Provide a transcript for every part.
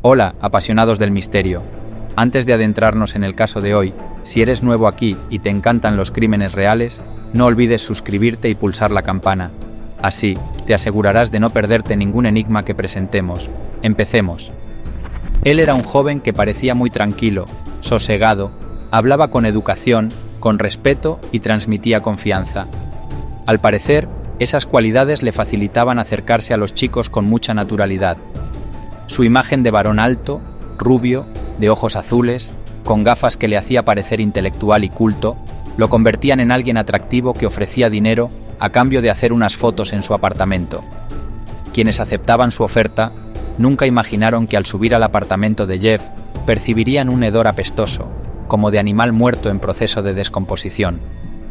Hola, apasionados del misterio. Antes de adentrarnos en el caso de hoy, si eres nuevo aquí y te encantan los crímenes reales, no olvides suscribirte y pulsar la campana. Así, te asegurarás de no perderte ningún enigma que presentemos. Empecemos. Él era un joven que parecía muy tranquilo, sosegado, hablaba con educación, con respeto y transmitía confianza. Al parecer, esas cualidades le facilitaban acercarse a los chicos con mucha naturalidad. Su imagen de varón alto, rubio, de ojos azules, con gafas que le hacía parecer intelectual y culto, lo convertían en alguien atractivo que ofrecía dinero a cambio de hacer unas fotos en su apartamento. Quienes aceptaban su oferta nunca imaginaron que al subir al apartamento de Jeff percibirían un hedor apestoso, como de animal muerto en proceso de descomposición,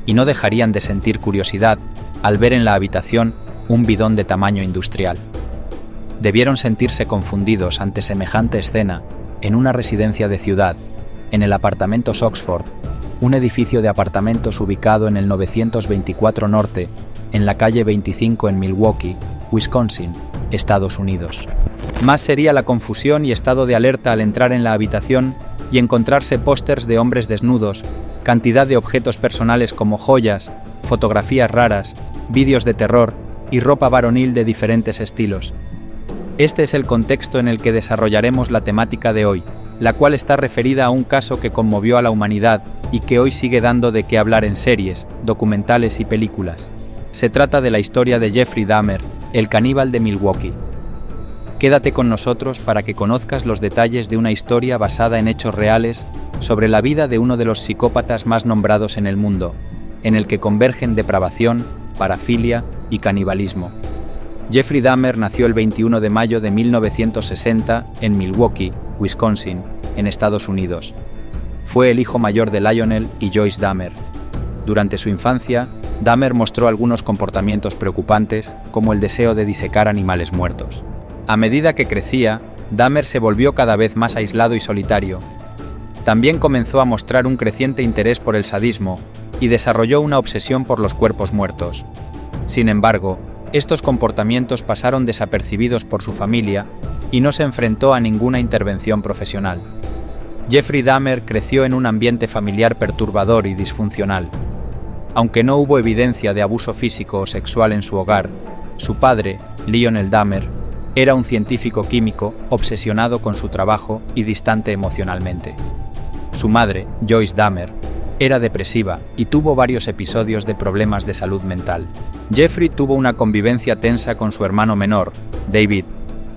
y no dejarían de sentir curiosidad al ver en la habitación un bidón de tamaño industrial. Debieron sentirse confundidos ante semejante escena en una residencia de ciudad, en el apartamento Oxford, un edificio de apartamentos ubicado en el 924 Norte, en la calle 25 en Milwaukee, Wisconsin, Estados Unidos. Más sería la confusión y estado de alerta al entrar en la habitación y encontrarse pósters de hombres desnudos, cantidad de objetos personales como joyas, fotografías raras, vídeos de terror y ropa varonil de diferentes estilos. Este es el contexto en el que desarrollaremos la temática de hoy, la cual está referida a un caso que conmovió a la humanidad y que hoy sigue dando de qué hablar en series, documentales y películas. Se trata de la historia de Jeffrey Dahmer, el caníbal de Milwaukee. Quédate con nosotros para que conozcas los detalles de una historia basada en hechos reales sobre la vida de uno de los psicópatas más nombrados en el mundo, en el que convergen depravación, parafilia y canibalismo. Jeffrey Dahmer nació el 21 de mayo de 1960 en Milwaukee, Wisconsin, en Estados Unidos. Fue el hijo mayor de Lionel y Joyce Dahmer. Durante su infancia, Dahmer mostró algunos comportamientos preocupantes, como el deseo de disecar animales muertos. A medida que crecía, Dahmer se volvió cada vez más aislado y solitario. También comenzó a mostrar un creciente interés por el sadismo y desarrolló una obsesión por los cuerpos muertos. Sin embargo, estos comportamientos pasaron desapercibidos por su familia y no se enfrentó a ninguna intervención profesional. Jeffrey Dahmer creció en un ambiente familiar perturbador y disfuncional. Aunque no hubo evidencia de abuso físico o sexual en su hogar, su padre, Lionel Dahmer, era un científico químico obsesionado con su trabajo y distante emocionalmente. Su madre, Joyce Dahmer, era depresiva y tuvo varios episodios de problemas de salud mental. Jeffrey tuvo una convivencia tensa con su hermano menor, David,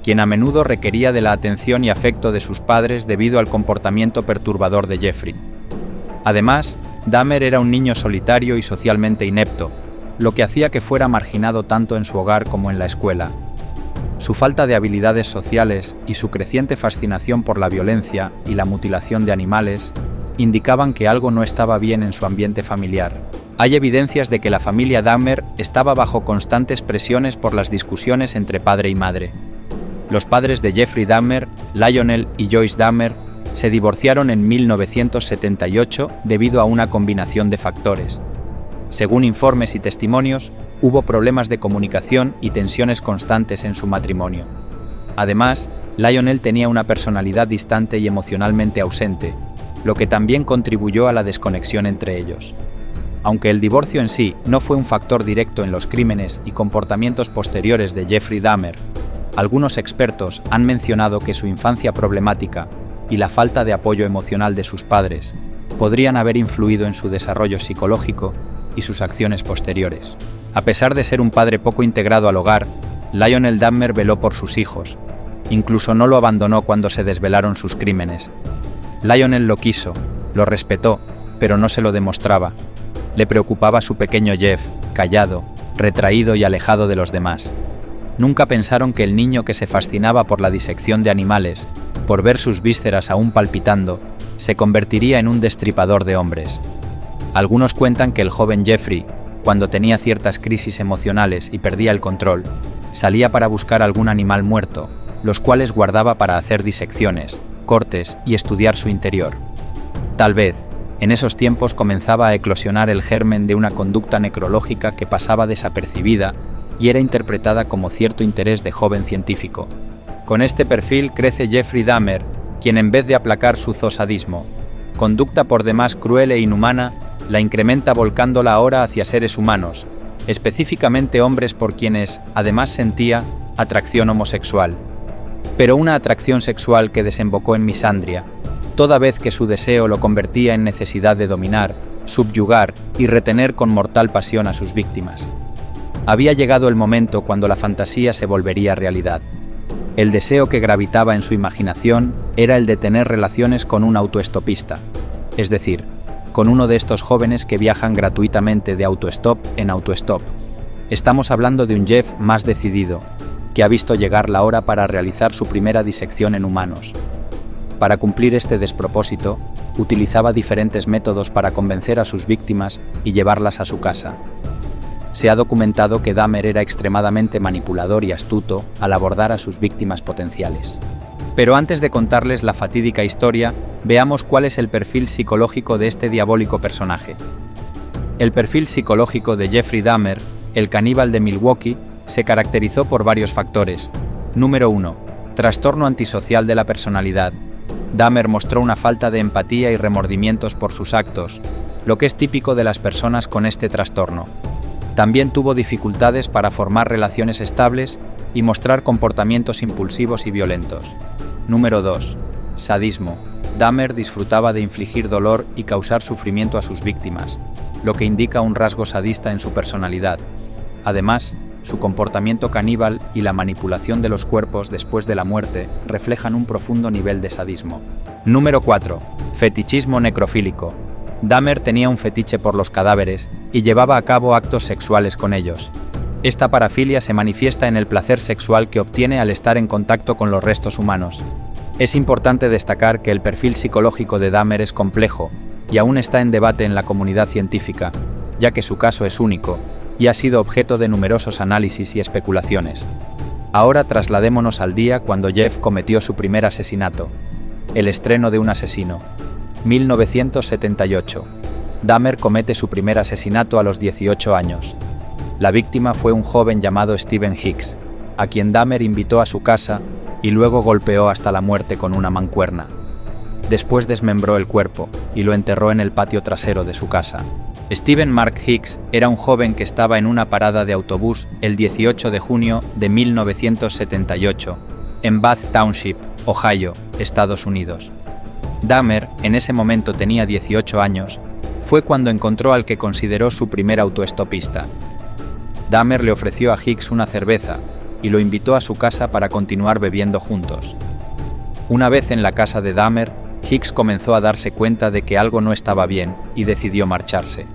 quien a menudo requería de la atención y afecto de sus padres debido al comportamiento perturbador de Jeffrey. Además, Dahmer era un niño solitario y socialmente inepto, lo que hacía que fuera marginado tanto en su hogar como en la escuela. Su falta de habilidades sociales y su creciente fascinación por la violencia y la mutilación de animales indicaban que algo no estaba bien en su ambiente familiar. Hay evidencias de que la familia Dahmer estaba bajo constantes presiones por las discusiones entre padre y madre. Los padres de Jeffrey Dahmer, Lionel y Joyce Dahmer, se divorciaron en 1978 debido a una combinación de factores. Según informes y testimonios, hubo problemas de comunicación y tensiones constantes en su matrimonio. Además, Lionel tenía una personalidad distante y emocionalmente ausente, lo que también contribuyó a la desconexión entre ellos. Aunque el divorcio en sí no fue un factor directo en los crímenes y comportamientos posteriores de Jeffrey Dahmer, algunos expertos han mencionado que su infancia problemática y la falta de apoyo emocional de sus padres podrían haber influido en su desarrollo psicológico y sus acciones posteriores. A pesar de ser un padre poco integrado al hogar, Lionel Dahmer veló por sus hijos. Incluso no lo abandonó cuando se desvelaron sus crímenes. Lionel lo quiso, lo respetó, pero no se lo demostraba. Le preocupaba su pequeño Jeff, callado, retraído y alejado de los demás. Nunca pensaron que el niño que se fascinaba por la disección de animales, por ver sus vísceras aún palpitando, se convertiría en un destripador de hombres. Algunos cuentan que el joven Jeffrey, cuando tenía ciertas crisis emocionales y perdía el control, salía para buscar algún animal muerto, los cuales guardaba para hacer disecciones, cortes y estudiar su interior. Tal vez, en esos tiempos comenzaba a eclosionar el germen de una conducta necrológica que pasaba desapercibida y era interpretada como cierto interés de joven científico. Con este perfil crece Jeffrey Dahmer, quien en vez de aplacar su zosadismo, conducta por demás cruel e inhumana, la incrementa volcándola ahora hacia seres humanos, específicamente hombres por quienes, además, sentía atracción homosexual. Pero una atracción sexual que desembocó en misandria, toda vez que su deseo lo convertía en necesidad de dominar, subyugar y retener con mortal pasión a sus víctimas. Había llegado el momento cuando la fantasía se volvería realidad. El deseo que gravitaba en su imaginación era el de tener relaciones con un autoestopista, es decir, con uno de estos jóvenes que viajan gratuitamente de autostop en autostop. Estamos hablando de un Jeff más decidido, que ha visto llegar la hora para realizar su primera disección en humanos. Para cumplir este despropósito, utilizaba diferentes métodos para convencer a sus víctimas y llevarlas a su casa. Se ha documentado que Dahmer era extremadamente manipulador y astuto al abordar a sus víctimas potenciales. Pero antes de contarles la fatídica historia, veamos cuál es el perfil psicológico de este diabólico personaje. El perfil psicológico de Jeffrey Dahmer, el caníbal de Milwaukee, se caracterizó por varios factores. Número 1. Trastorno antisocial de la personalidad. Dahmer mostró una falta de empatía y remordimientos por sus actos, lo que es típico de las personas con este trastorno. También tuvo dificultades para formar relaciones estables y mostrar comportamientos impulsivos y violentos. Número 2. Sadismo. Dahmer disfrutaba de infligir dolor y causar sufrimiento a sus víctimas, lo que indica un rasgo sadista en su personalidad. Además, su comportamiento caníbal y la manipulación de los cuerpos después de la muerte reflejan un profundo nivel de sadismo. Número 4. Fetichismo necrofílico. Dahmer tenía un fetiche por los cadáveres y llevaba a cabo actos sexuales con ellos. Esta parafilia se manifiesta en el placer sexual que obtiene al estar en contacto con los restos humanos. Es importante destacar que el perfil psicológico de Dahmer es complejo y aún está en debate en la comunidad científica, ya que su caso es único y ha sido objeto de numerosos análisis y especulaciones. Ahora trasladémonos al día cuando Jeff cometió su primer asesinato. El estreno de un asesino. 1978. Dahmer comete su primer asesinato a los 18 años. La víctima fue un joven llamado Stephen Hicks, a quien Dahmer invitó a su casa y luego golpeó hasta la muerte con una mancuerna. Después desmembró el cuerpo y lo enterró en el patio trasero de su casa. Stephen Mark Hicks era un joven que estaba en una parada de autobús el 18 de junio de 1978, en Bath Township, Ohio, Estados Unidos. Dahmer, en ese momento tenía 18 años, fue cuando encontró al que consideró su primer autoestopista. Dahmer le ofreció a Hicks una cerveza y lo invitó a su casa para continuar bebiendo juntos. Una vez en la casa de Dahmer, Hicks comenzó a darse cuenta de que algo no estaba bien y decidió marcharse.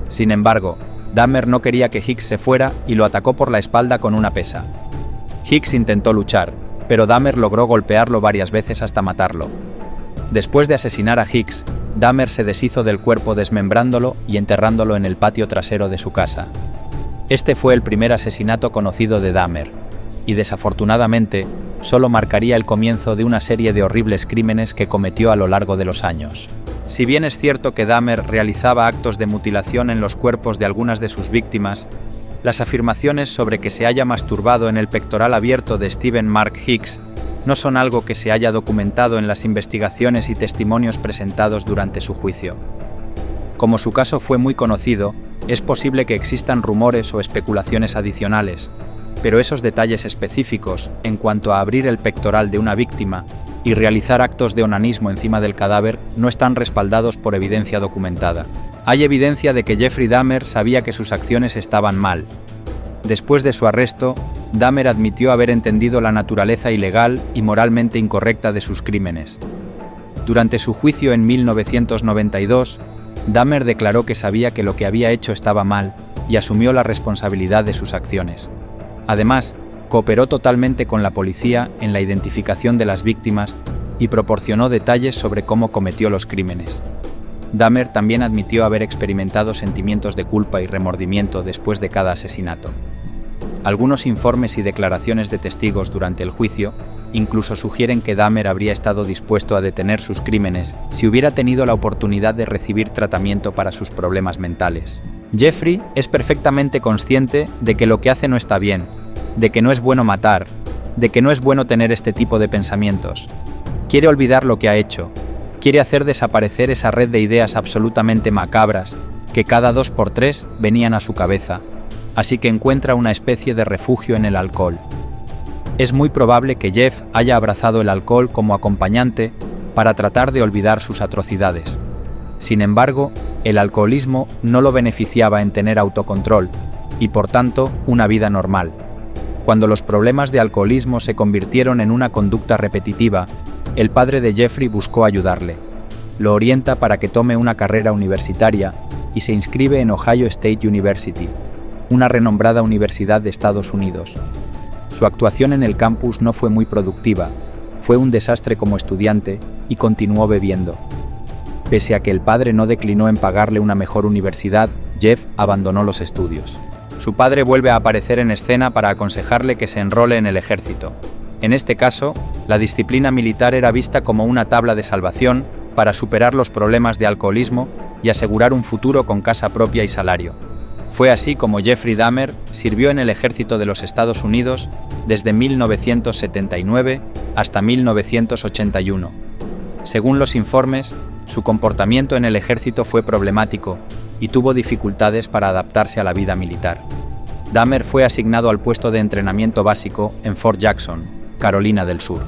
Sin embargo, Dahmer no quería que Hicks se fuera y lo atacó por la espalda con una pesa. Hicks intentó luchar, pero Dahmer logró golpearlo varias veces hasta matarlo. Después de asesinar a Hicks, Dahmer se deshizo del cuerpo desmembrándolo y enterrándolo en el patio trasero de su casa. Este fue el primer asesinato conocido de Dahmer, y desafortunadamente, solo marcaría el comienzo de una serie de horribles crímenes que cometió a lo largo de los años. Si bien es cierto que Dahmer realizaba actos de mutilación en los cuerpos de algunas de sus víctimas, las afirmaciones sobre que se haya masturbado en el pectoral abierto de Stephen Mark Hicks no son algo que se haya documentado en las investigaciones y testimonios presentados durante su juicio. Como su caso fue muy conocido, es posible que existan rumores o especulaciones adicionales, pero esos detalles específicos en cuanto a abrir el pectoral de una víctima y realizar actos de onanismo encima del cadáver no están respaldados por evidencia documentada. Hay evidencia de que Jeffrey Dahmer sabía que sus acciones estaban mal. Después de su arresto, Dahmer admitió haber entendido la naturaleza ilegal y moralmente incorrecta de sus crímenes. Durante su juicio en 1992, Dahmer declaró que sabía que lo que había hecho estaba mal y asumió la responsabilidad de sus acciones. Además, cooperó totalmente con la policía en la identificación de las víctimas y proporcionó detalles sobre cómo cometió los crímenes. Dahmer también admitió haber experimentado sentimientos de culpa y remordimiento después de cada asesinato. Algunos informes y declaraciones de testigos durante el juicio incluso sugieren que Dahmer habría estado dispuesto a detener sus crímenes si hubiera tenido la oportunidad de recibir tratamiento para sus problemas mentales. Jeffrey es perfectamente consciente de que lo que hace no está bien, de que no es bueno matar, de que no es bueno tener este tipo de pensamientos. Quiere olvidar lo que ha hecho. Quiere hacer desaparecer esa red de ideas absolutamente macabras que cada 2 por 3 venían a su cabeza, así que encuentra una especie de refugio en el alcohol. Es muy probable que Jeff haya abrazado el alcohol como acompañante para tratar de olvidar sus atrocidades. Sin embargo, el alcoholismo no lo beneficiaba en tener autocontrol y, por tanto, una vida normal. Cuando los problemas de alcoholismo se convirtieron en una conducta repetitiva, el padre de Jeffrey buscó ayudarle. Lo orienta para que tome una carrera universitaria y se inscribe en Ohio State University, una renombrada universidad de Estados Unidos. Su actuación en el campus no fue muy productiva, fue un desastre como estudiante y continuó bebiendo. Pese a que el padre no declinó en pagarle una mejor universidad, Jeff abandonó los estudios. Su padre vuelve a aparecer en escena para aconsejarle que se enrole en el ejército. En este caso, la disciplina militar era vista como una tabla de salvación para superar los problemas de alcoholismo y asegurar un futuro con casa propia y salario. Fue así como Jeffrey Dahmer sirvió en el ejército de los Estados Unidos desde 1979 hasta 1981. Según los informes, su comportamiento en el ejército fue problemático y tuvo dificultades para adaptarse a la vida militar. Dahmer fue asignado al puesto de entrenamiento básico en Fort Jackson, Carolina del Sur.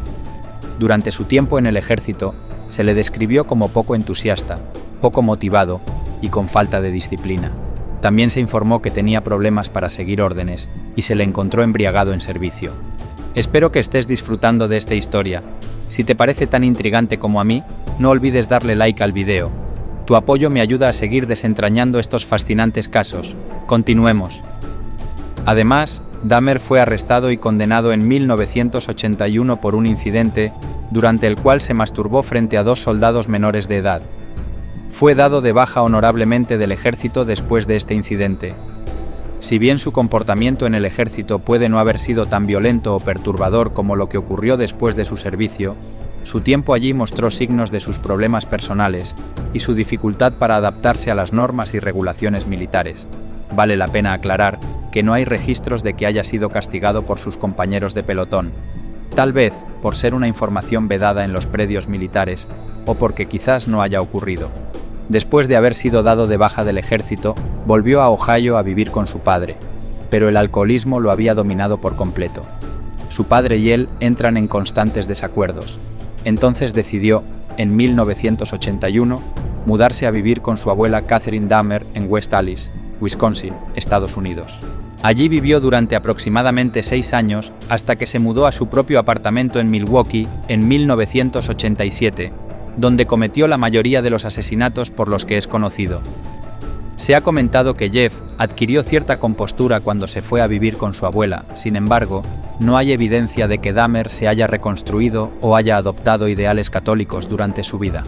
Durante su tiempo en el ejército, se le describió como poco entusiasta, poco motivado y con falta de disciplina. También se informó que tenía problemas para seguir órdenes y se le encontró embriagado en servicio. Espero que estés disfrutando de esta historia. Si te parece tan intrigante como a mí, no olvides darle like al video. Tu apoyo me ayuda a seguir desentrañando estos fascinantes casos. Continuemos. Además, Dahmer fue arrestado y condenado en 1981 por un incidente durante el cual se masturbó frente a 2 soldados menores de edad. Fue dado de baja honorablemente del ejército después de este incidente. Si bien su comportamiento en el ejército puede no haber sido tan violento o perturbador como lo que ocurrió después de su servicio, su tiempo allí mostró signos de sus problemas personales y su dificultad para adaptarse a las normas y regulaciones militares. Vale la pena aclarar que no hay registros de que haya sido castigado por sus compañeros de pelotón, tal vez por ser una información vedada en los predios militares o porque quizás no haya ocurrido. Después de haber sido dado de baja del ejército, volvió a Ohio a vivir con su padre, pero el alcoholismo lo había dominado por completo. Su padre y él entran en constantes desacuerdos. Entonces decidió, en 1981, mudarse a vivir con su abuela Catherine Dahmer en West Allis, Wisconsin, Estados Unidos. Allí vivió durante aproximadamente 6 años hasta que se mudó a su propio apartamento en Milwaukee en 1987, donde cometió la mayoría de los asesinatos por los que es conocido. Se ha comentado que Jeff adquirió cierta compostura cuando se fue a vivir con su abuela, sin embargo, no hay evidencia de que Dahmer se haya reconstruido o haya adoptado ideales católicos durante su vida.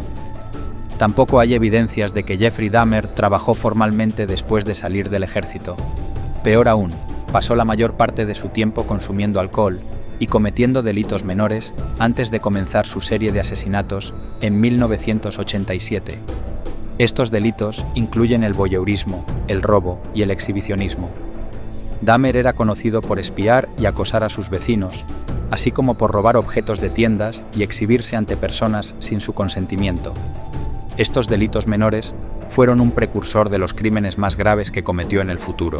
Tampoco hay evidencias de que Jeffrey Dahmer trabajó formalmente después de salir del ejército. Peor aún, pasó la mayor parte de su tiempo consumiendo alcohol y cometiendo delitos menores antes de comenzar su serie de asesinatos en 1987. Estos delitos incluyen el voyeurismo, el robo y el exhibicionismo. Dahmer era conocido por espiar y acosar a sus vecinos, así como por robar objetos de tiendas y exhibirse ante personas sin su consentimiento. Estos delitos menores fueron un precursor de los crímenes más graves que cometió en el futuro.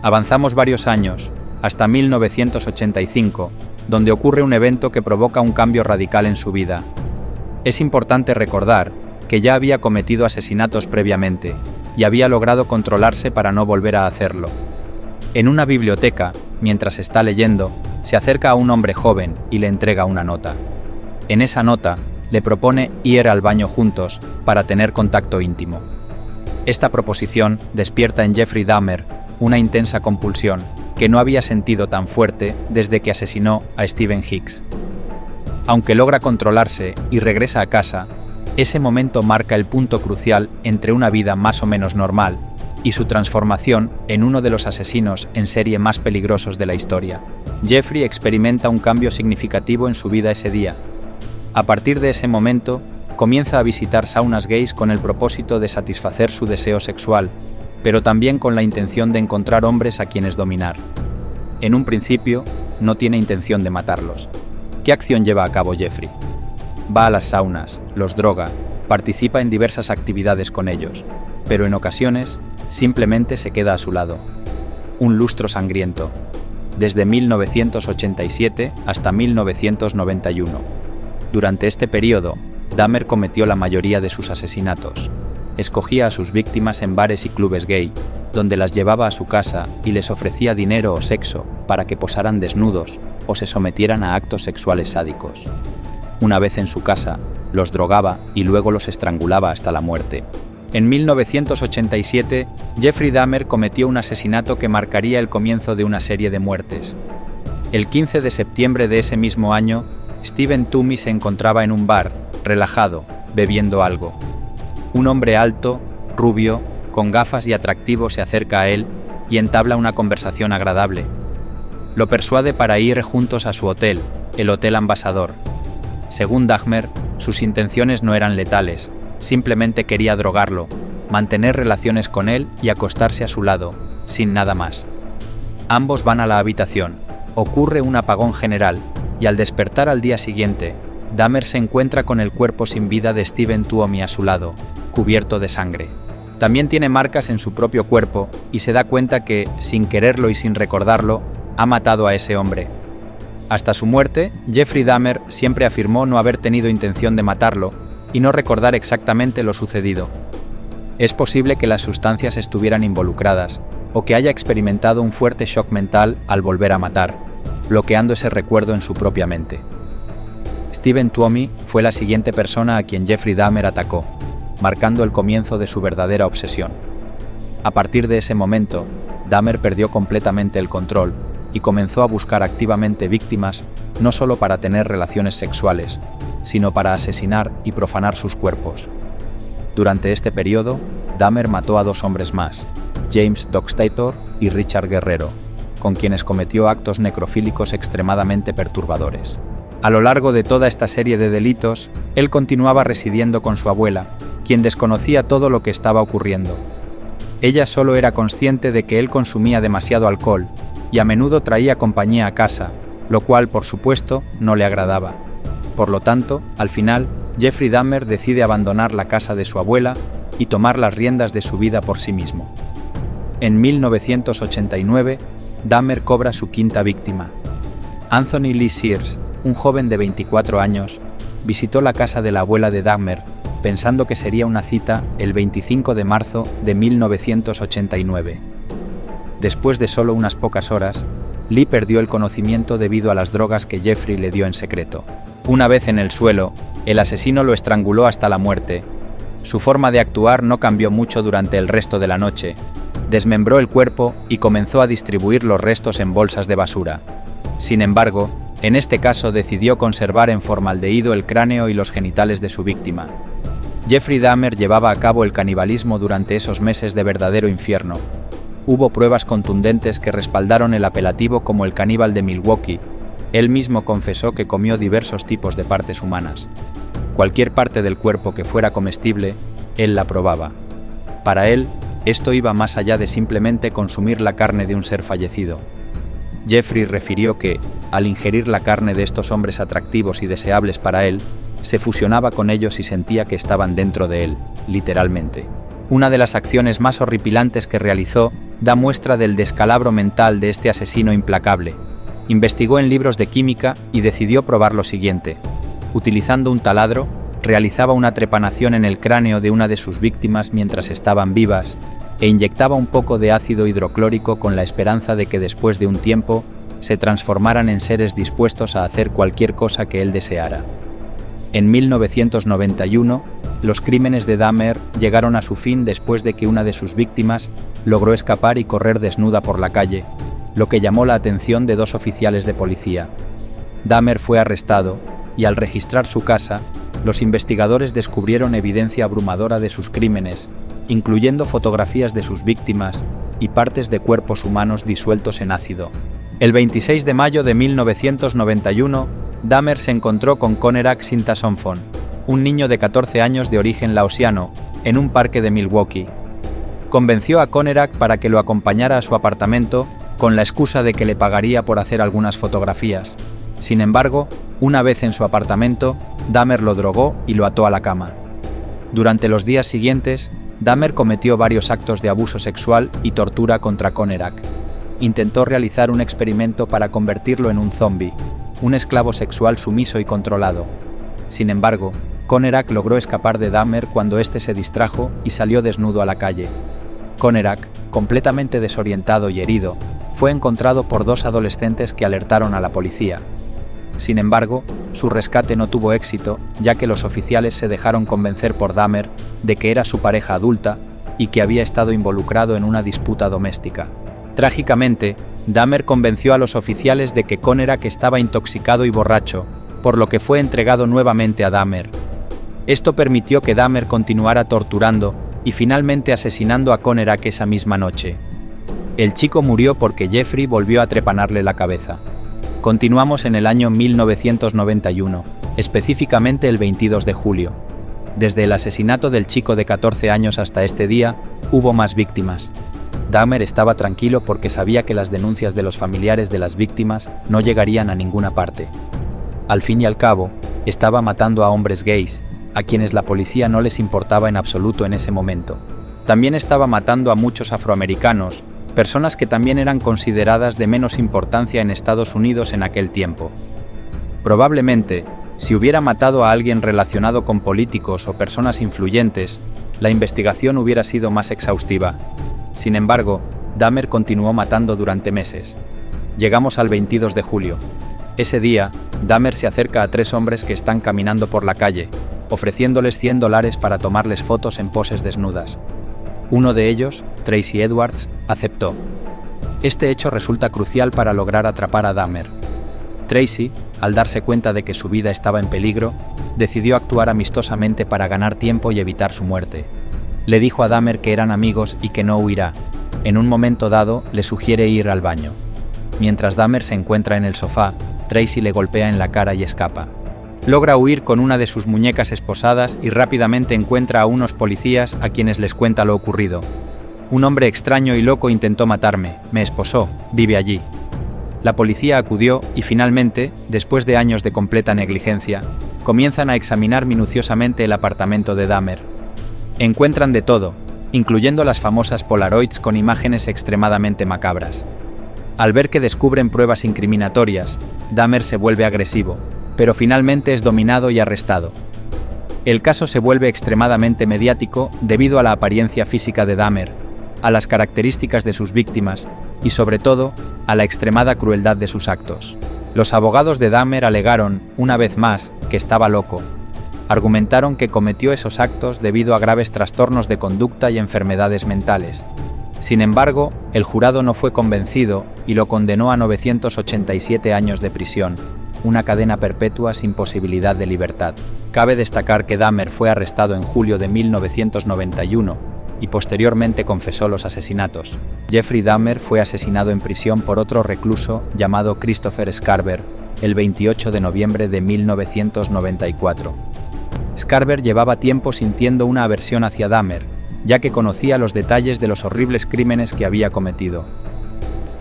Avanzamos varios años, hasta 1985, donde ocurre un evento que provoca un cambio radical en su vida. Es importante recordar que ya había cometido asesinatos previamente y había logrado controlarse para no volver a hacerlo. En una biblioteca, mientras está leyendo, se acerca a un hombre joven y le entrega una nota. En esa nota, le propone ir al baño juntos para tener contacto íntimo. Esta proposición despierta en Jeffrey Dahmer una intensa compulsión que no había sentido tan fuerte desde que asesinó a Stephen Hicks. Aunque logra controlarse y regresa a casa, ese momento marca el punto crucial entre una vida más o menos normal y su transformación en uno de los asesinos en serie más peligrosos de la historia. Jeffrey experimenta un cambio significativo en su vida ese día. A partir de ese momento, comienza a visitar saunas gays con el propósito de satisfacer su deseo sexual, pero también con la intención de encontrar hombres a quienes dominar. En un principio, no tiene intención de matarlos. ¿Qué acción lleva a cabo Jeffrey? Va a las saunas, los droga, participa en diversas actividades con ellos, pero en ocasiones simplemente se queda a su lado. Un lustro sangriento, desde 1987 hasta 1991. Durante este periodo, Dahmer cometió la mayoría de sus asesinatos. Escogía a sus víctimas en bares y clubes gay, donde las llevaba a su casa y les ofrecía dinero o sexo para que posaran desnudos o se sometieran a actos sexuales sádicos. Una vez en su casa, los drogaba y luego los estrangulaba hasta la muerte. En 1987, Jeffrey Dahmer cometió un asesinato que marcaría el comienzo de una serie de muertes. El 15 de septiembre de ese mismo año, Stephen Toomey se encontraba en un bar, relajado, bebiendo algo. Un hombre alto, rubio, con gafas y atractivo se acerca a él y entabla una conversación agradable. Lo persuade para ir juntos a su hotel, el Hotel Ambassador. Según Dahmer, sus intenciones no eran letales, simplemente quería drogarlo, mantener relaciones con él y acostarse a su lado, sin nada más. Ambos van a la habitación, ocurre un apagón general, y al despertar al día siguiente, Dahmer se encuentra con el cuerpo sin vida de Stephen Toomey a su lado, cubierto de sangre. También tiene marcas en su propio cuerpo y se da cuenta que, sin quererlo y sin recordarlo, ha matado a ese hombre. Hasta su muerte, Jeffrey Dahmer siempre afirmó no haber tenido intención de matarlo y no recordar exactamente lo sucedido. Es posible que las sustancias estuvieran involucradas o que haya experimentado un fuerte shock mental al volver a matar, bloqueando ese recuerdo en su propia mente. Stephen Toomey fue la siguiente persona a quien Jeffrey Dahmer atacó, marcando el comienzo de su verdadera obsesión. A partir de ese momento, Dahmer perdió completamente el control y comenzó a buscar activamente víctimas no solo para tener relaciones sexuales, sino para asesinar y profanar sus cuerpos. Durante este periodo, Dahmer mató a 2 hombres más, James Dockstader y Richard Guerrero, con quienes cometió actos necrofílicos extremadamente perturbadores. A lo largo de toda esta serie de delitos, él continuaba residiendo con su abuela, quien desconocía todo lo que estaba ocurriendo. Ella solo era consciente de que él consumía demasiado alcohol y a menudo traía compañía a casa, lo cual, por supuesto, no le agradaba. Por lo tanto, al final, Jeffrey Dahmer decide abandonar la casa de su abuela y tomar las riendas de su vida por sí mismo. En 1989, Dahmer cobra su quinta víctima. Anthony Lee Sears, un joven de 24 años, visitó la casa de la abuela de Dahmer, pensando que sería una cita el 25 de marzo de 1989. Después de solo unas pocas horas, Lee perdió el conocimiento debido a las drogas que Jeffrey le dio en secreto. Una vez en el suelo, el asesino lo estranguló hasta la muerte. Su forma de actuar no cambió mucho durante el resto de la noche. Desmembró el cuerpo y comenzó a distribuir los restos en bolsas de basura. Sin embargo, en este caso decidió conservar en formaldehído el cráneo y los genitales de su víctima. Jeffrey Dahmer llevaba a cabo el canibalismo durante esos meses de verdadero infierno. Hubo pruebas contundentes que respaldaron el apelativo como el caníbal de Milwaukee. Él mismo confesó que comió diversos tipos de partes humanas. Cualquier parte del cuerpo que fuera comestible, él la probaba. Para él, esto iba más allá de simplemente consumir la carne de un ser fallecido. Jeffrey refirió que, al ingerir la carne de estos hombres atractivos y deseables para él, se fusionaba con ellos y sentía que estaban dentro de él, literalmente. Una de las acciones más horripilantes que realizó da muestra del descalabro mental de este asesino implacable. Investigó en libros de química y decidió probar lo siguiente. Utilizando un taladro, realizaba una trepanación en el cráneo de una de sus víctimas mientras estaban vivas e inyectaba un poco de ácido hidroclórico con la esperanza de que después de un tiempo se transformaran en seres dispuestos a hacer cualquier cosa que él deseara. En 1991, los crímenes de Dahmer llegaron a su fin después de que una de sus víctimas logró escapar y correr desnuda por la calle, lo que llamó la atención de 2 oficiales de policía. Dahmer fue arrestado y al registrar su casa, los investigadores descubrieron evidencia abrumadora de sus crímenes, incluyendo fotografías de sus víctimas y partes de cuerpos humanos disueltos en ácido. El 26 de mayo de 1991, Dahmer se encontró con Conerak Sintasomphone, un niño de 14 años de origen laosiano, en un parque de Milwaukee. Convenció a Conerak para que lo acompañara a su apartamento con la excusa de que le pagaría por hacer algunas fotografías. Sin embargo, una vez en su apartamento, Dahmer lo drogó y lo ató a la cama. Durante los días siguientes, Dahmer cometió varios actos de abuso sexual y tortura contra Conerak. Intentó realizar un experimento para convertirlo en un zombie, un esclavo sexual sumiso y controlado. Sin embargo, Conerak logró escapar de Dahmer cuando éste se distrajo y salió desnudo a la calle. Conerak, completamente desorientado y herido, fue encontrado por dos adolescentes que alertaron a la policía. Sin embargo, su rescate no tuvo éxito, ya que los oficiales se dejaron convencer por Dahmer de que era su pareja adulta y que había estado involucrado en una disputa doméstica. Trágicamente, Dahmer convenció a los oficiales de que Conerak estaba intoxicado y borracho, por lo que fue entregado nuevamente a Dahmer. Esto permitió que Dahmer continuara torturando y finalmente asesinando a Conerak esa misma noche. El chico murió porque Jeffrey volvió a trepanarle la cabeza. Continuamos en el año 1991, específicamente el 22 de julio. Desde el asesinato del chico de 14 años hasta este día, hubo más víctimas. Dahmer estaba tranquilo porque sabía que las denuncias de los familiares de las víctimas no llegarían a ninguna parte. Al fin y al cabo, estaba matando a hombres gays, a quienes la policía no les importaba en absoluto en ese momento. También estaba matando a muchos afroamericanos, personas que también eran consideradas de menos importancia en Estados Unidos en aquel tiempo. Probablemente, si hubiera matado a alguien relacionado con políticos o personas influyentes, la investigación hubiera sido más exhaustiva. Sin embargo, Dahmer continuó matando durante meses. Llegamos al 22 de julio. Ese día, Dahmer se acerca a tres hombres que están caminando por la calle, ofreciéndoles $100 para tomarles fotos en poses desnudas. Uno de ellos, Tracy Edwards, aceptó. Este hecho resulta crucial para lograr atrapar a Dahmer. Tracy, al darse cuenta de que su vida estaba en peligro, decidió actuar amistosamente para ganar tiempo y evitar su muerte. Le dijo a Dahmer que eran amigos y que no huirá. En un momento dado, le sugiere ir al baño. Mientras Dahmer se encuentra en el sofá, Tracy le golpea en la cara y escapa. Logra huir con una de sus muñecas esposadas y rápidamente encuentra a unos policías a quienes les cuenta lo ocurrido. Un hombre extraño y loco intentó matarme, me esposó, vive allí. La policía acudió y finalmente, después de años de completa negligencia, comienzan a examinar minuciosamente el apartamento de Dahmer. Encuentran de todo, incluyendo las famosas Polaroids con imágenes extremadamente macabras. Al ver que descubren pruebas incriminatorias, Dahmer se vuelve agresivo, pero finalmente es dominado y arrestado. El caso se vuelve extremadamente mediático debido a la apariencia física de Dahmer, a las características de sus víctimas y, sobre todo, a la extremada crueldad de sus actos. Los abogados de Dahmer alegaron, una vez más, que estaba loco. Argumentaron que cometió esos actos debido a graves trastornos de conducta y enfermedades mentales. Sin embargo, el jurado no fue convencido y lo condenó a 987 años de prisión, una cadena perpetua sin posibilidad de libertad. Cabe destacar que Dahmer fue arrestado en julio de 1991 y posteriormente confesó los asesinatos. Jeffrey Dahmer fue asesinado en prisión por otro recluso llamado Christopher Scarver el 28 de noviembre de 1994. Scarver llevaba tiempo sintiendo una aversión hacia Dahmer, ya que conocía los detalles de los horribles crímenes que había cometido.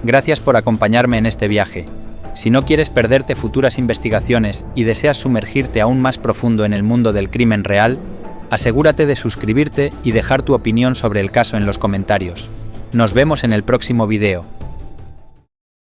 Gracias por acompañarme en este viaje. Si no quieres perderte futuras investigaciones y deseas sumergirte aún más profundo en el mundo del crimen real, asegúrate de suscribirte y dejar tu opinión sobre el caso en los comentarios. Nos vemos en el próximo video.